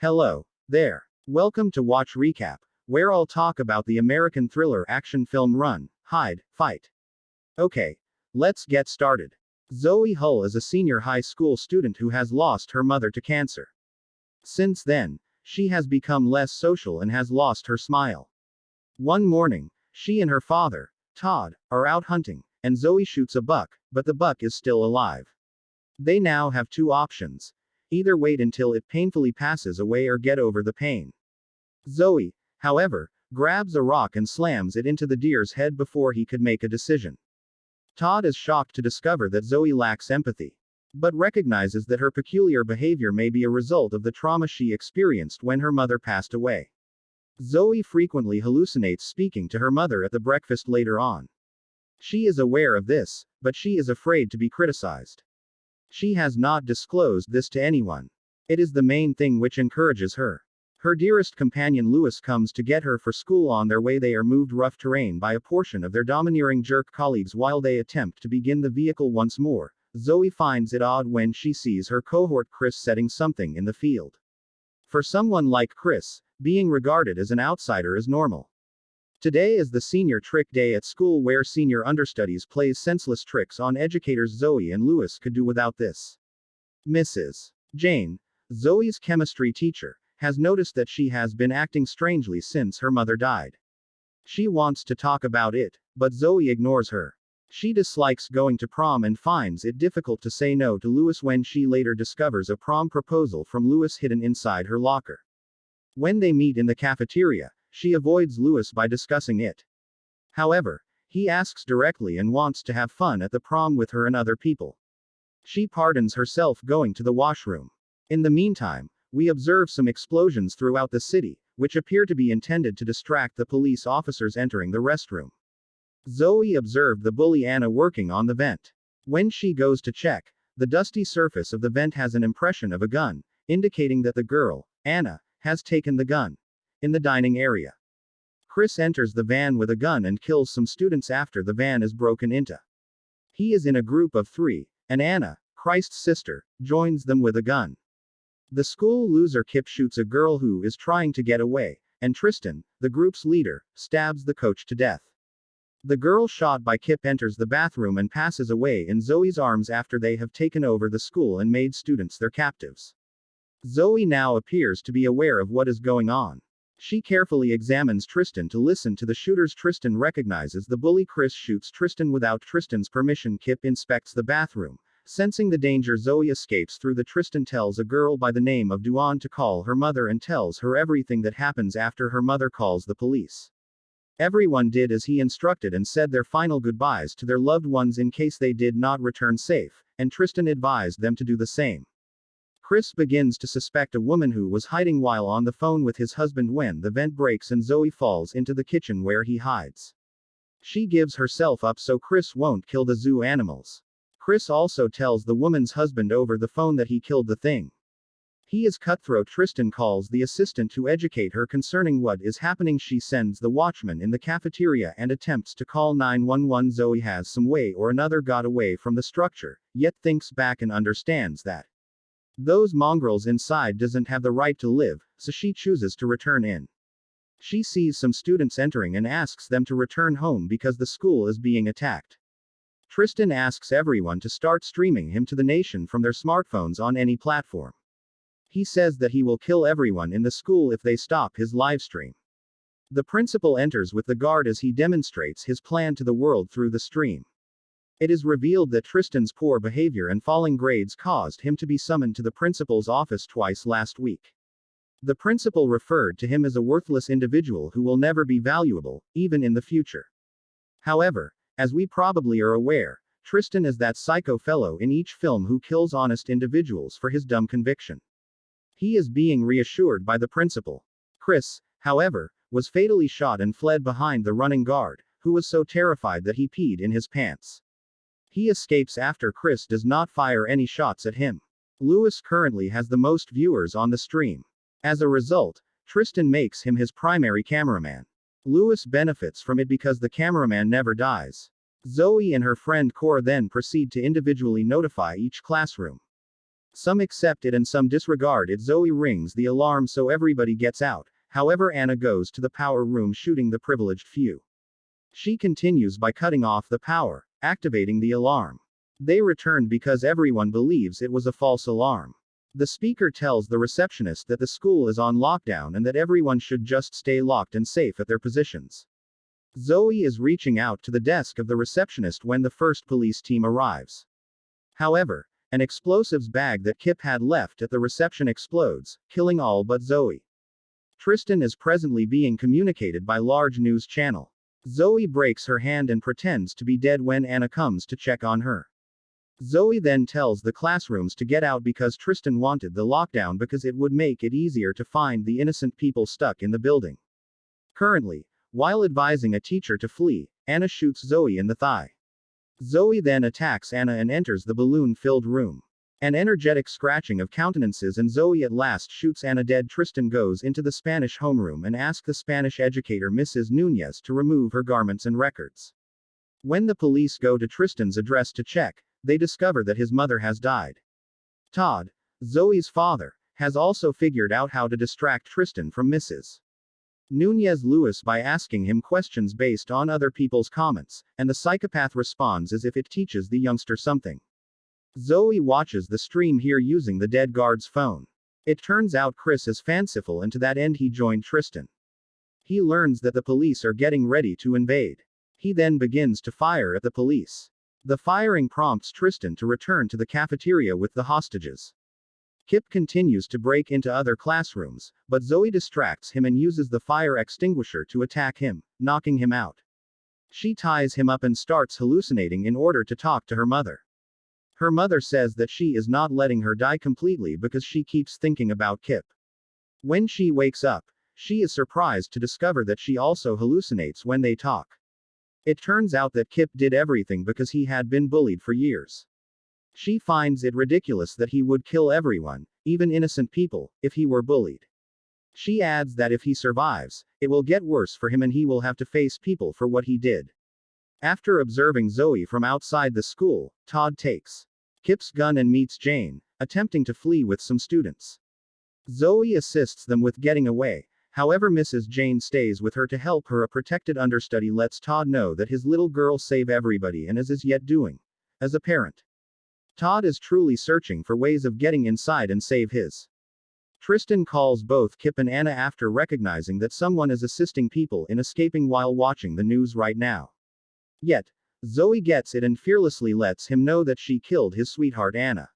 Hello there. Welcome to Watch Recap, where I'll talk about the American thriller action film Run, Hide, Fight. Okay, let's get started. Zoe Hull is a senior high school student who has lost her mother to cancer. Since then, she has become less social and has lost her smile. One morning, she and her father, Todd, are out hunting, and Zoe shoots a buck, but the buck is still alive. They now have two options. Either wait until it painfully passes away or get over the pain. Zoe, however, grabs a rock and slams it into the deer's head before he could make a decision. Todd is shocked to discover that Zoe lacks empathy, but recognizes that her peculiar behavior may be a result of the trauma she experienced when her mother passed away. Zoe frequently hallucinates speaking to her mother at the breakfast later on. She is aware of this, but she is afraid to be criticized. She has not disclosed this to anyone. It is the main thing which encourages her. Her dearest companion Louis comes to get her for school. On their way they are moved rough terrain by a portion of their domineering jerk colleagues. While they attempt to begin the vehicle once more, Zoe finds it odd when she sees her cohort Chris setting something in the field. For someone like Chris, being regarded as an outsider is normal. Today is the senior trick day at school where senior understudies plays senseless tricks on educators. Zoe and Louis could do without this. Mrs. Jane, Zoe's chemistry teacher, has noticed that she has been acting strangely since her mother died. She wants to talk about it, but Zoe ignores her. She dislikes going to prom and finds it difficult to say no to Louis when she later discovers a prom proposal from Louis hidden inside her locker. When they meet in the cafeteria, she avoids Louis by discussing it. However, he asks directly and wants to have fun at the prom with her and other people. She pardons herself going to the washroom. In the meantime, we observe some explosions throughout the city, which appear to be intended to distract the police officers entering the restroom. Zoe observed the bully Anna working on the vent. When she goes to check, the dusty surface of the vent has an impression of a gun, indicating that the girl, Anna, has taken the gun. In the dining area, Chris enters the van with a gun and kills some students after the van is broken into. He is in a group of 3, and Anna, Christ's sister, joins them with a gun. The school loser Kip shoots a girl who is trying to get away, and Tristan, the group's leader, stabs the coach to death. The girl shot by Kip enters the bathroom and passes away in Zoe's arms after they have taken over the school and made students their captives. Zoe now appears to be aware of what is going on. She carefully examines Tristan to listen to the shooters. Tristan recognizes the bully. Chris shoots Tristan without Tristan's permission. Kip inspects the bathroom. Sensing the danger, Zoe escapes through the. Tristan tells a girl by the name of Duan to call her mother and tells her everything that happens after her mother calls the police. Everyone did as he instructed and said their final goodbyes to their loved ones in case they did not return safe, and Tristan advised them to do the same. Chris begins to suspect a woman who was hiding while on the phone with his husband when the vent breaks and Zoe falls into the kitchen where he hides. She gives herself up so Chris won't kill the zoo animals. Chris also tells the woman's husband over the phone that he killed the thing. He is cutthroat. Tristan calls the assistant to educate her concerning what is happening. She sends the watchman in the cafeteria and attempts to call 911. Zoe has some way or another got away from the structure, yet thinks back and understands that those mongrels inside doesn't have the right to live, so she chooses to return in. She sees some students entering and asks them to return home because the school is being attacked. Tristan asks everyone to start streaming him to the nation from their smartphones on any platform. He says that he will kill everyone in the school if they stop his livestream. The principal enters with the guard as he demonstrates his plan to the world through the stream. It is revealed that Tristan's poor behavior and falling grades caused him to be summoned to the principal's office twice last week. The principal referred to him as a worthless individual who will never be valuable, even in the future. However, as we probably are aware, Tristan is that psycho fellow in each film who kills honest individuals for his dumb conviction. He is being reassured by the principal. Chris, however, was fatally shot and fled behind the running guard, who was so terrified that he peed in his pants. He escapes after Chris does not fire any shots at him. Louis currently has the most viewers on the stream. As a result, Tristan makes him his primary cameraman. Louis benefits from it because the cameraman never dies. Zoe and her friend Cora then proceed to individually notify each classroom. Some accept it and some disregard it. Zoe rings the alarm so everybody gets out, however Anna goes to the power room shooting the privileged few. She continues by cutting off the power, activating the alarm. They return because everyone believes it was a false alarm. The speaker tells the receptionist that the school is on lockdown and that everyone should just stay locked and safe at their positions. Zoe is reaching out to the desk of the receptionist when the first police team arrives. However, an explosives bag that Kip had left at the reception explodes, killing all but Zoe. Tristan is presently being communicated by large news channel. Zoe breaks her hand and pretends to be dead when Anna comes to check on her. Zoe then tells the classrooms to get out because Tristan wanted the lockdown because it would make it easier to find the innocent people stuck in the building. Currently, while advising a teacher to flee, Anna shoots Zoe in the thigh. Zoe then attacks Anna and enters the balloon-filled room. An energetic scratching of countenances and Zoe at last shoots Anna dead. Tristan goes into the Spanish homeroom and asks the Spanish educator Mrs. Nunez to remove her garments and records. When the police go to Tristan's address to check, they discover that his mother has died. Todd, Zoe's father, has also figured out how to distract Tristan from Mrs. Nunez-Lewis by asking him questions based on other people's comments, and the psychopath responds as if it teaches the youngster something. Zoe watches the stream here using the dead guard's phone. It turns out Chris is fanciful and to that end he joined Tristan. He learns that the police are getting ready to invade. He then begins to fire at the police. The firing prompts Tristan to return to the cafeteria with the hostages. Kip continues to break into other classrooms, but Zoe distracts him and uses the fire extinguisher to attack him, knocking him out. She ties him up and starts hallucinating in order to talk to her mother. Her mother says that she is not letting her die completely because she keeps thinking about Kip. When she wakes up, she is surprised to discover that she also hallucinates when they talk. It turns out that Kip did everything because he had been bullied for years. She finds it ridiculous that he would kill everyone, even innocent people, if he were bullied. She adds that if he survives, it will get worse for him and he will have to face people for what he did. After observing Zoe from outside the school, Todd takes Kip's gun and meets Jane, attempting to flee with some students. Zoe assists them with getting away, however Mrs. Jane stays with her to help her. A protected understudy lets Todd know that his little girl saved everybody and is yet doing. As a parent, Todd is truly searching for ways of getting inside and save his. Tristan calls both Kip and Anna after recognizing that someone is assisting people in escaping while watching the news right now. Yet, Zoe gets it and fearlessly lets him know that she killed his sweetheart Anna.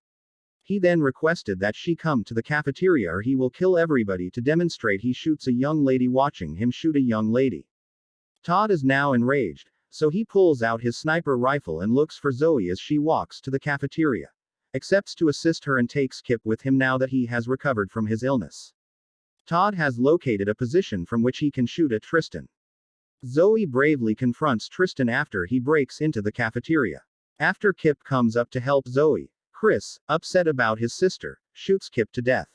He then requested that she come to the cafeteria or he will kill everybody. To demonstrate, he shoots a young lady watching him shoot a young lady. Todd is now enraged, so he pulls out his sniper rifle and looks for Zoe as she walks to the cafeteria. Accepts to assist her and takes Kip with him now that he has recovered from his illness. Todd has located a position from which he can shoot at Tristan. Zoe bravely confronts Tristan after he breaks into the cafeteria. After Kip comes up to help Zoe, Chris, upset about his sister, shoots Kip to death.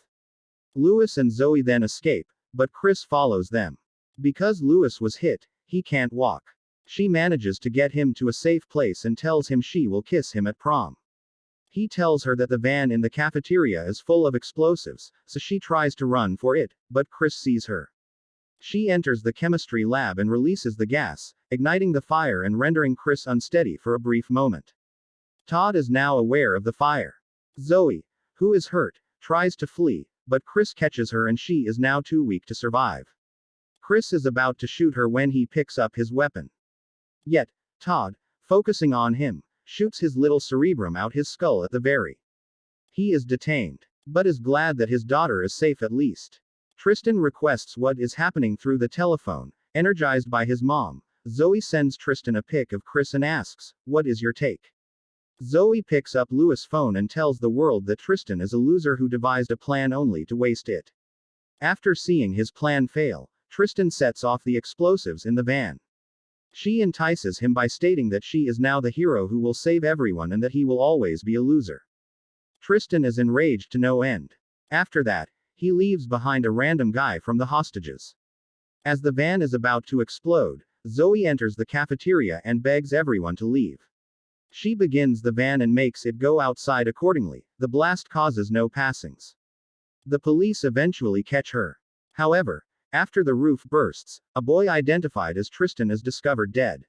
Lewis and Zoe then escape, but Chris follows them. Because Lewis was hit, he can't walk. She manages to get him to a safe place and tells him she will kiss him at prom. He tells her that the van in the cafeteria is full of explosives, so she tries to run for it, but Chris sees her. She enters the chemistry lab and releases the gas, igniting the fire and rendering Chris unsteady for a brief moment. Todd is now aware of the fire. Zoe, who is hurt, tries to flee, but Chris catches her and she is now too weak to survive. Chris is about to shoot her when he picks up his weapon. Yet, Todd, focusing on him, shoots his little cerebrum out his skull at the very. He is detained, but is glad that his daughter is safe at least. Tristan requests what is happening through the telephone. Energized by his mom, Zoe sends Tristan a pic of Chris and asks, "What is your take?" Zoe picks up Lewis' phone and tells the world that Tristan is a loser who devised a plan only to waste it. After seeing his plan fail, Tristan sets off the explosives in the van. She entices him by stating that she is now the hero who will save everyone and that he will always be a loser. Tristan is enraged to no end. After that, he leaves behind a random guy from the hostages. As the van is about to explode, Zoe enters the cafeteria and begs everyone to leave. She begins the van and makes it go outside accordingly. The blast causes no passings. The police eventually catch her. However, after the roof bursts, a boy identified as Tristan is discovered dead.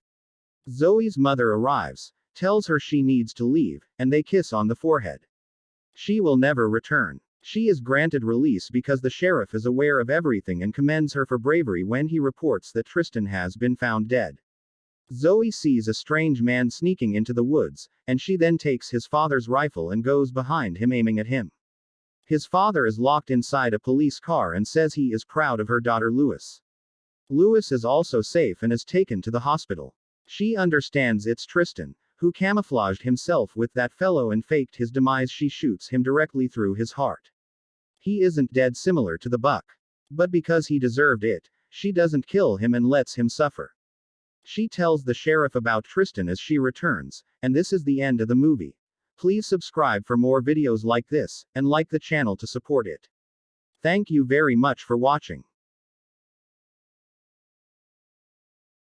Zoe's mother arrives, tells her she needs to leave, and they kiss on the forehead. She will never return. She is granted release because the sheriff is aware of everything and commends her for bravery when he reports that Tristan has been found dead. Zoe sees a strange man sneaking into the woods, and she then takes his father's rifle and goes behind him aiming at him. His father is locked inside a police car and says he is proud of her daughter Louis. Louis is also safe and is taken to the hospital. She understands it's Tristan, who camouflaged himself with that fellow and faked his demise. She shoots him directly through his heart. He isn't dead similar to the buck. But because he deserved it, she doesn't kill him and lets him suffer. She tells the sheriff about Tristan as she returns, and this is the end of the movie. Please subscribe for more videos like this, and like the channel to support it. Thank you very much for watching.